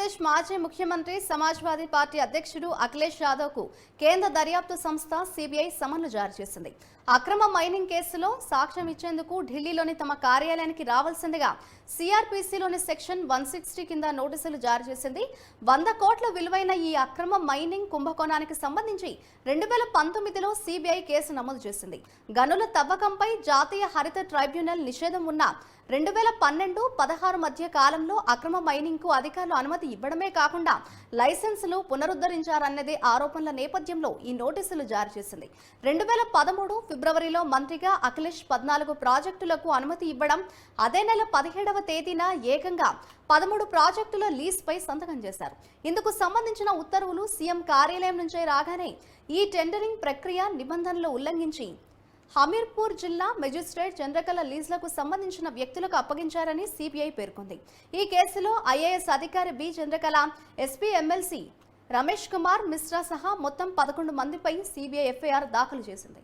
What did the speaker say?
ఆంధ్రప్రదేశ్ మాజీ ముఖ్యమంత్రి సమాజ్వాదీ పార్టీ అధ్యక్షుడు అఖిలేష్ యాదవ్ కు కేంద్ర దర్యాప్తు సంస్థ సిబిఐ సమన్లు జారీ చేసింది. అక్రమ మైనింగ్ కేసులో సాక్ష్యం ఇచ్చేందుకు ఢిల్లీలోని తమ కార్యాలయానికి రావాల్సిందిగా సిఆర్పిసిలోని సెక్షన్ 160 కింద నోటీసులు జారీ చేసింది. 100 కోట్ల విలువైన ఈ అక్రమ మైనింగ్ కుంభకోణానికి సంబంధించి 2019లో సిబిఐ కేసు నమోదు చేసింది. గనుల తవ్వకంపై జాతీయ హరిత ట్రైబ్యునల్ నిషేధం ఉన్న 2012-16 మధ్య కాలంలో అక్రమ మైనింగ్ కు అధికారులు అనుమతి ఇవ్వడమే కాకుండా లైసెన్సులు పునరుద్ధరించారన్నదే ఆరోపణల నేపథ్యంలో ఈ నోటీసులు జారీ చేసింది. 2013 ఫిబ్రవరిలో మంత్రిగా అఖిలేష్ 14 ప్రాజెక్టులకు అనుమతి ఇవ్వడం, అదే నెల 17వ తేదీన ఏకంగా 13 ప్రాజెక్టుల లీజ్ పై సంతకం చేశారు. ఇందుకు సంబంధించిన ఉత్తర్వులు సీఎం కార్యాలయం నుంచే రాగానే ఈ టెండరింగ్ ప్రక్రియ నిబంధనలు ఉల్లంఘించి హమీర్పూర్ జిల్లా మెజిస్ట్రేట్ చంద్రకళ లీజ్లకు సంబంధించిన వ్యక్తులకు అప్పగించారని సిబిఐ పేర్కొంది. ఈ కేసులో ఐఏఎస్ అధికారి B Chandrakala, SP MLC Ramesh Kumar Mishra సహా మొత్తం 11 మందిపై సిబిఐ ఎఫ్ఐఆర్ దాఖలు చేసింది.